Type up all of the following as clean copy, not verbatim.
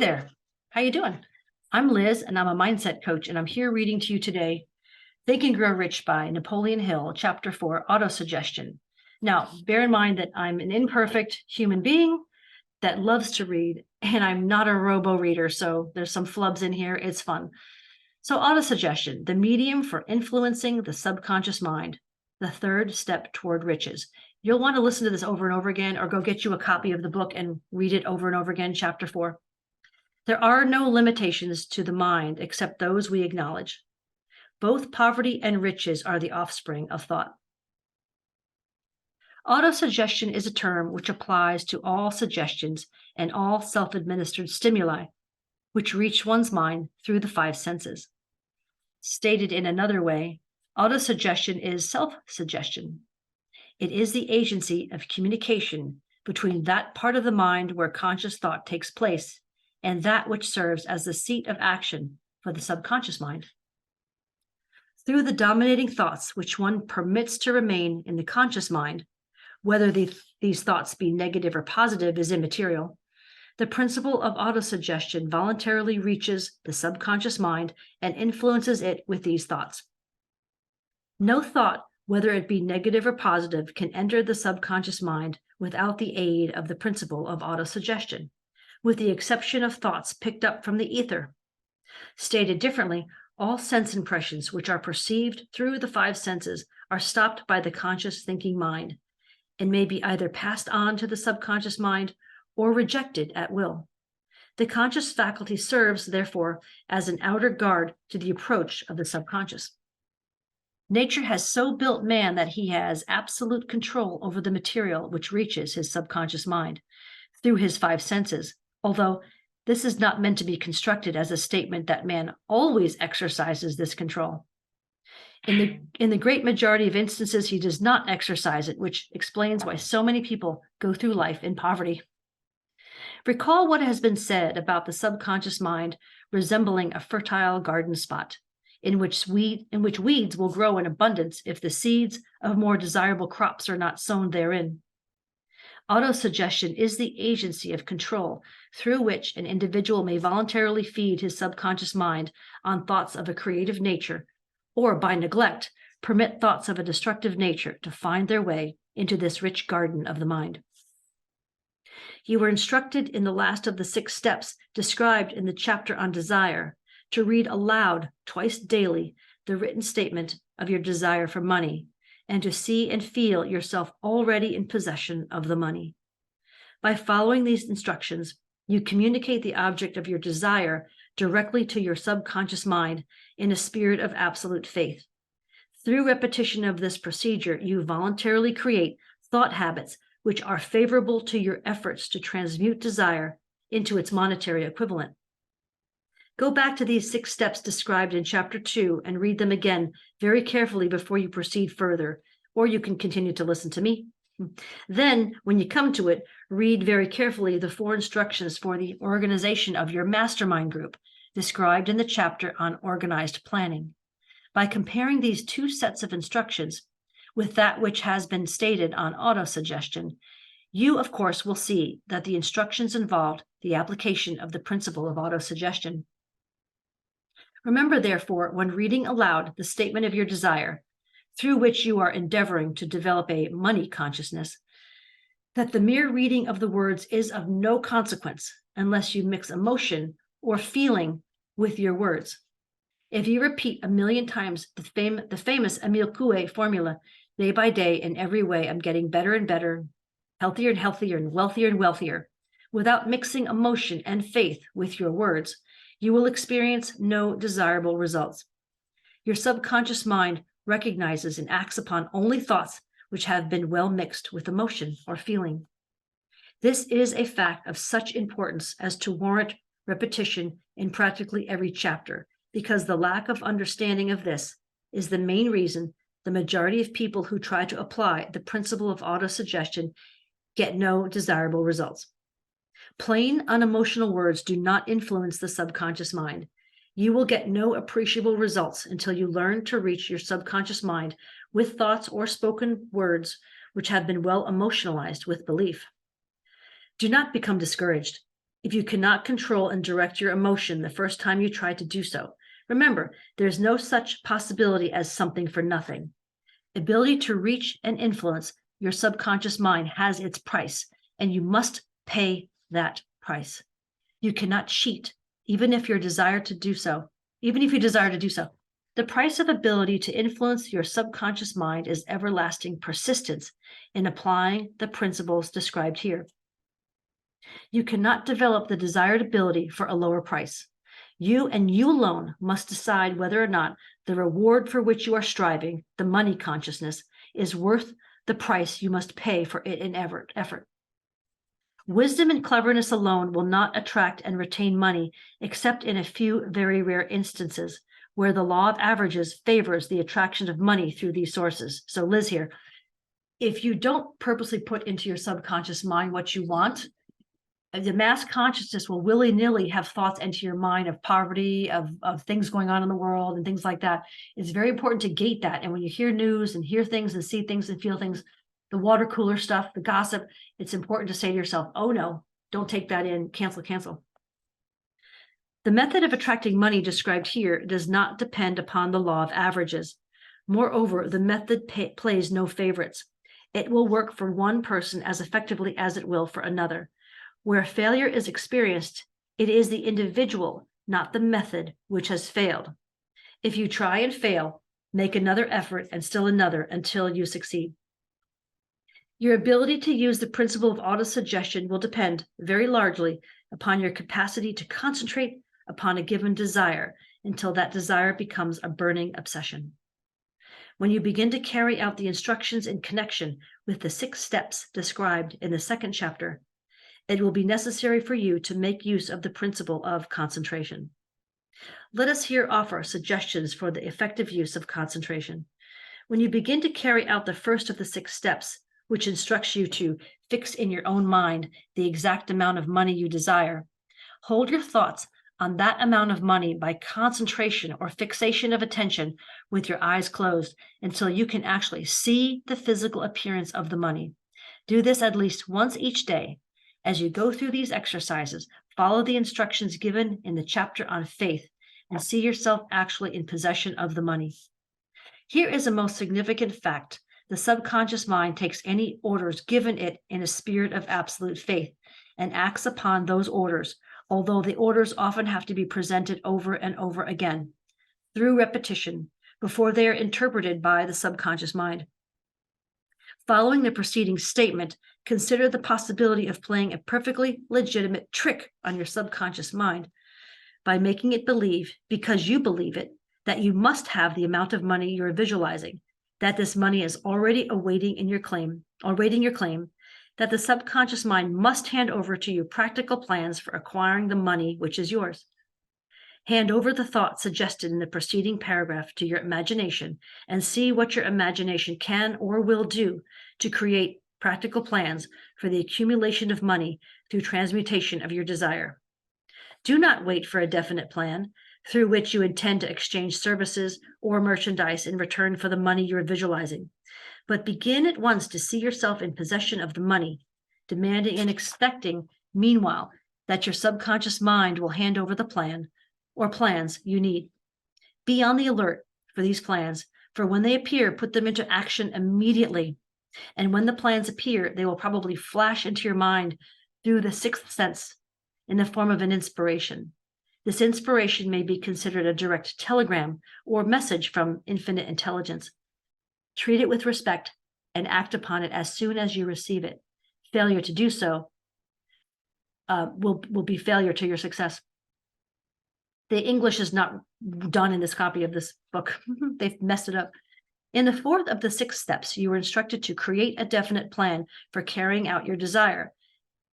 there. How you doing? I'm Liz, and I'm a mindset coach, and I'm here reading to you today Think and Grow Rich by Napoleon Hill, Chapter 4, Autosuggestion. Now, bear in mind that I'm an imperfect human being that loves to read, and I'm not a robo-reader, so there's some flubs in here. It's fun. So autosuggestion, the medium for influencing the subconscious mind, the third step toward riches. You'll want to listen to this over and over again, or go get you a copy of the book and read it over and over again, Chapter 4. There are no limitations to the mind except those we acknowledge. Both poverty and riches are the offspring of thought. Autosuggestion is a term which applies to all suggestions and all self-administered stimuli, which reach one's mind through the five senses. Stated in another way, autosuggestion is self-suggestion. It is the agency of communication between that part of the mind where conscious thought takes place and that which serves as the seat of action for the subconscious mind. Through the dominating thoughts which one permits to remain in the conscious mind, whether these thoughts be negative or positive is immaterial, the principle of autosuggestion voluntarily reaches the subconscious mind and influences it with these thoughts. No thought, whether it be negative or positive, can enter the subconscious mind without the aid of the principle of autosuggestion, with the exception of thoughts picked up from the ether. Stated differently, all sense impressions which are perceived through the five senses are stopped by the conscious thinking mind and may be either passed on to the subconscious mind or rejected at will. The conscious faculty serves, therefore, as an outer guard to the approach of the subconscious. Nature has so built man that he has absolute control over the material which reaches his subconscious mind through his five senses, although this is not meant to be constructed as a statement that man always exercises this control. In the great majority of instances, he does not exercise it, which explains why so many people go through life in poverty. Recall what has been said about the subconscious mind resembling a fertile garden spot, in which weeds will grow in abundance if the seeds of more desirable crops are not sown therein. Autosuggestion is the agency of control through which an individual may voluntarily feed his subconscious mind on thoughts of a creative nature, or by neglect, permit thoughts of a destructive nature to find their way into this rich garden of the mind. You were instructed in the last of the 6 steps described in the chapter on desire to read aloud twice daily the written statement of your desire for money, and to see and feel yourself already in possession of the money. By following these instructions, you communicate the object of your desire directly to your subconscious mind in a spirit of absolute faith. Through repetition of this procedure, you voluntarily create thought habits which are favorable to your efforts to transmute desire into its monetary equivalent. Go back to these 6 steps described in Chapter 2 and read them again very carefully before you proceed further, or you can continue to listen to me. Then, when you come to it, read very carefully the 4 instructions for the organization of your mastermind group, described in the chapter on organized planning. By comparing these 2 sets of instructions with that which has been stated on autosuggestion, you, of course, will see that the instructions involved the application of the principle of autosuggestion. Remember, therefore, when reading aloud the statement of your desire, through which you are endeavoring to develop a money consciousness, that the mere reading of the words is of no consequence unless you mix emotion or feeling with your words. If you repeat 1,000,000 times the famous Emile Coué formula, day by day, in every way, I'm getting better and better, healthier and healthier, and wealthier, without mixing emotion and faith with your words, you will experience no desirable results. Your subconscious mind recognizes and acts upon only thoughts which have been well mixed with emotion or feeling. This is a fact of such importance as to warrant repetition in practically every chapter, because the lack of understanding of this is the main reason the majority of people who try to apply the principle of autosuggestion get no desirable results. Plain, unemotional words do not influence the subconscious mind. You will get no appreciable results until you learn to reach your subconscious mind with thoughts or spoken words which have been well emotionalized with belief. Do not become discouraged. if you cannot control and direct your emotion the first time you try to do so. Remember, there's no such possibility as something for nothing. Ability to reach and influence your subconscious mind has its price, and you must pay that price. You cannot cheat, even if you desire to do so. The price of ability to influence your subconscious mind is everlasting persistence in applying the principles described here. You cannot develop the desired ability for a lower price. You and you alone must decide whether or not the reward for which you are striving, the money consciousness, is worth the price you must pay for it in effort. Wisdom and cleverness alone will not attract and retain money, except in a few very rare instances where the law of averages favors the attraction of money through these sources. So Liz here, if you don't purposely put into your subconscious mind what you want, the mass consciousness will willy-nilly have thoughts into your mind of poverty, of things going on in the world and things like that. It's very important to gate that. And when you hear news and hear things and see things and feel things, the water cooler stuff, the gossip, it's important to say to yourself, oh no, don't take that in, cancel. The method of attracting money described here does not depend upon the law of averages. Moreover, the method plays no favorites. It will work for one person as effectively as it will for another. Where failure is experienced, it is the individual, not the method, which has failed. If you try and fail, make another effort and still another until you succeed. Your ability to use the principle of autosuggestion will depend very largely upon your capacity to concentrate upon a given desire until that desire becomes a burning obsession. When you begin to carry out the instructions in connection with the 6 steps described in the 2nd chapter, it will be necessary for you to make use of the principle of concentration. Let us here offer suggestions for the effective use of concentration. When you begin to carry out the first of the 6 steps, which instructs you to fix in your own mind the exact amount of money you desire, hold your thoughts on that amount of money by concentration or fixation of attention with your eyes closed until you can actually see the physical appearance of the money. Do this at least once each day. As you go through these exercises, follow the instructions given in the chapter on faith and see yourself actually in possession of the money. Here is a most significant fact. The subconscious mind takes any orders given it in a spirit of absolute faith and acts upon those orders, although the orders often have to be presented over and over again through repetition before they are interpreted by the subconscious mind. Following the preceding statement, consider the possibility of playing a perfectly legitimate trick on your subconscious mind by making it believe, because you believe it, that you must have the amount of money you're visualizing, that this money is already awaiting your claim, that the subconscious mind must hand over to you practical plans for acquiring the money which is yours. Hand over the thought suggested in the preceding paragraph to your imagination and see what your imagination can or will do to create practical plans for the accumulation of money through transmutation of your desire. Do not wait for a definite plan through which you intend to exchange services or merchandise in return for the money you're visualizing, but begin at once to see yourself in possession of the money, demanding and expecting, meanwhile, that your subconscious mind will hand over the plan or plans you need. Be on the alert for these plans, for when they appear, put them into action immediately. And when the plans appear, they will probably flash into your mind through the 6th sense in the form of an inspiration. This inspiration may be considered a direct telegram or message from infinite intelligence. Treat it with respect and act upon it as soon as you receive it. Failure to do so will be failure to your success. The English is not done in this copy of this book. They've messed it up. In the 4th of the 6 steps, you were instructed to create a definite plan for carrying out your desire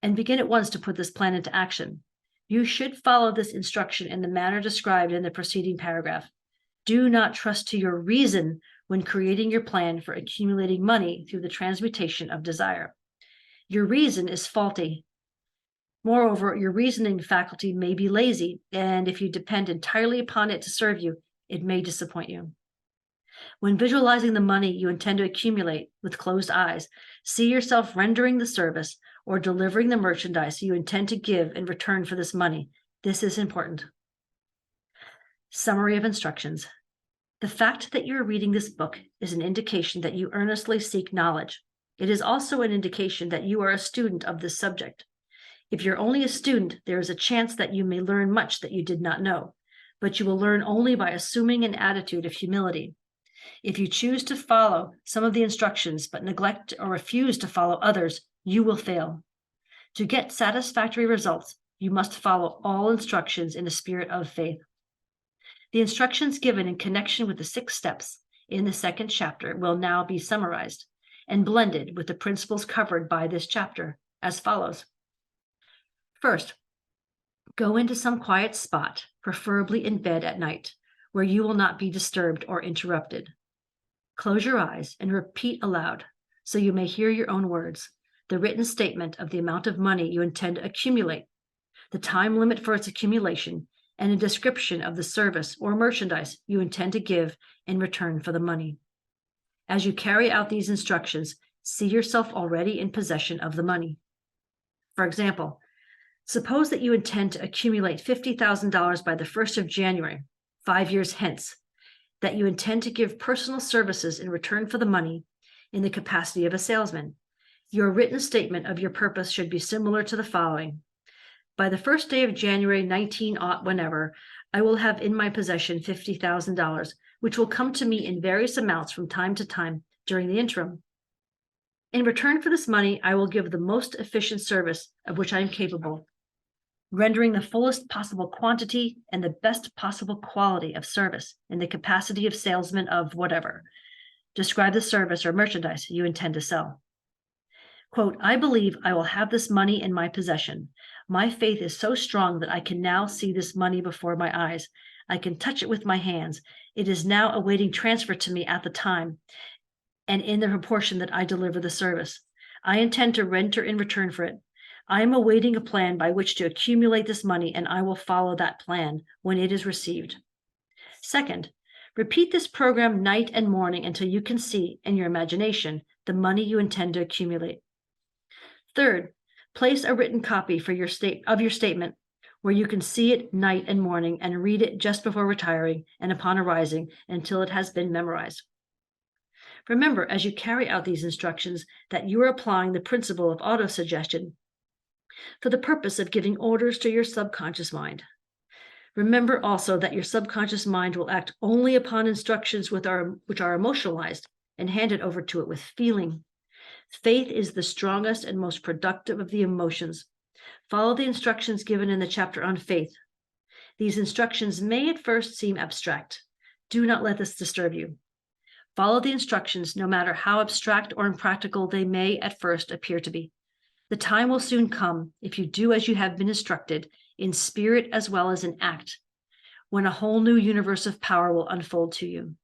and begin at once to put this plan into action. You should follow this instruction in the manner described in the preceding paragraph. Do not trust to your reason when creating your plan for accumulating money through the transmutation of desire. Your reason is faulty. Moreover, your reasoning faculty may be lazy, and if you depend entirely upon it to serve you, it may disappoint you. When visualizing the money you intend to accumulate with closed eyes, see yourself rendering the service or delivering the merchandise you intend to give in return for this money. This is important. Summary of instructions. The fact that you are reading this book is an indication that you earnestly seek knowledge. It is also an indication that you are a student of this subject. If you're only a student, there is a chance that you may learn much that you did not know, but you will learn only by assuming an attitude of humility. If you choose to follow some of the instructions but neglect or refuse to follow others, you will fail. To get satisfactory results, you must follow all instructions in a spirit of faith. The instructions given in connection with the 6 steps in the 2nd chapter will now be summarized and blended with the principles covered by this chapter as follows. First, go into some quiet spot, preferably in bed at night, where you will not be disturbed or interrupted. Close your eyes and repeat aloud, so you may hear your own words, the written statement of the amount of money you intend to accumulate, the time limit for its accumulation, and a description of the service or merchandise you intend to give in return for the money. As you carry out these instructions, see yourself already in possession of the money. For example, suppose that you intend to accumulate $50,000 by the 1st of January, 5 years hence, that you intend to give personal services in return for the money in the capacity of a salesman. Your written statement of your purpose should be similar to the following. By the 1st day of January 19 whenever, I will have in my possession $50,000, which will come to me in various amounts from time to time during the interim. In return for this money, I will give the most efficient service of which I am capable, rendering the fullest possible quantity and the best possible quality of service in the capacity of salesman of whatever. Describe the service or merchandise you intend to sell. Quote, I believe I will have this money in my possession. My faith is so strong that I can now see this money before my eyes. I can touch it with my hands. It is now awaiting transfer to me at the time and in the proportion that I deliver the service. I intend to render in return for it. I am awaiting a plan by which to accumulate this money, and I will follow that plan when it is received. Second, repeat this program night and morning until you can see in your imagination the money you intend to accumulate. Third, place a written copy of your statement where you can see it night and morning and read it just before retiring and upon arising until it has been memorized. Remember, as you carry out these instructions, that you are applying the principle of autosuggestion for the purpose of giving orders to your subconscious mind. Remember also that your subconscious mind will act only upon instructions which are emotionalized and handed over to it with feeling. Faith is the strongest and most productive of the emotions. Follow the instructions given in the chapter on faith. These instructions may at first seem abstract. Do not let this disturb you. Follow the instructions no matter how abstract or impractical they may at first appear to be. The time will soon come, if you do as you have been instructed, in spirit as well as in act, when a whole new universe of power will unfold to you.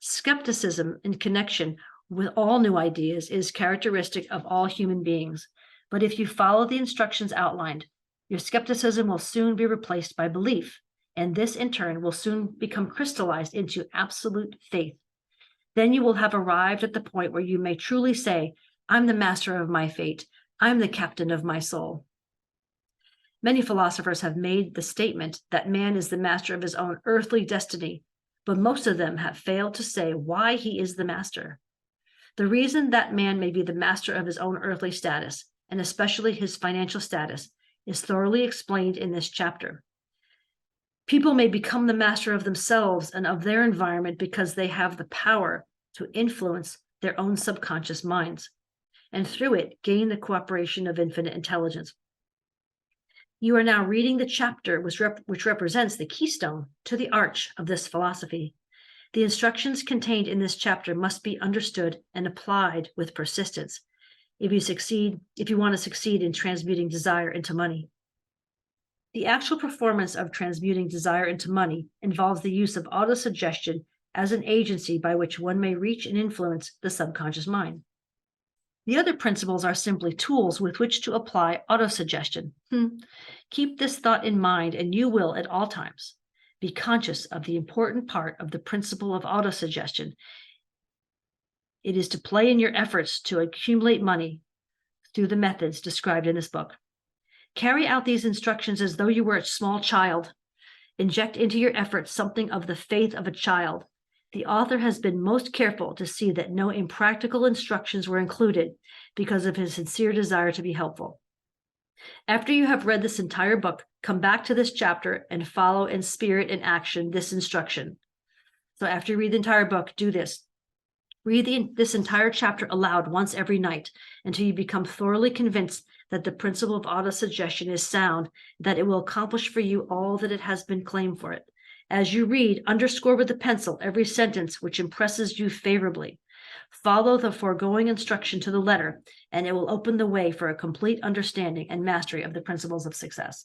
Skepticism in connection with all new ideas is characteristic of all human beings, but if you follow the instructions outlined, your skepticism will soon be replaced by belief, and this in turn will soon become crystallized into absolute faith. Then you will have arrived at the point where you may truly say, I'm the master of my fate. I'm the captain of my soul. Many philosophers have made the statement that man is the master of his own earthly destiny, but most of them have failed to say why he is the master. The reason that man may be the master of his own earthly status, and especially his financial status, is thoroughly explained in this chapter. People may become the master of themselves and of their environment because they have the power to influence their own subconscious minds, and through it gain the cooperation of infinite intelligence. You are now reading the chapter which represents the keystone to the arch of this philosophy. The instructions contained in this chapter must be understood and applied with persistence if you want to succeed in transmuting desire into money. The actual performance of transmuting desire into money involves the use of autosuggestion as an agency by which one may reach and influence the subconscious mind. The other principles are simply tools with which to apply autosuggestion. Keep this thought in mind, and you will at all times be conscious of the important part of the principle of autosuggestion. It is to play in your efforts to accumulate money through the methods described in this book. Carry out these instructions as though you were a small child. Inject into your efforts something of the faith of a child. The author has been most careful to see that no impractical instructions were included because of his sincere desire to be helpful. After you have read this entire book, come back to this chapter and follow in spirit and action this instruction. So after you read the entire book, do this. Read this entire chapter aloud once every night until you become thoroughly convinced that the principle of autosuggestion is sound, that it will accomplish for you all that it has been claimed for it. As you read, underscore with a pencil every sentence which impresses you favorably. Follow the foregoing instruction to the letter, and it will open the way for a complete understanding and mastery of the principles of success.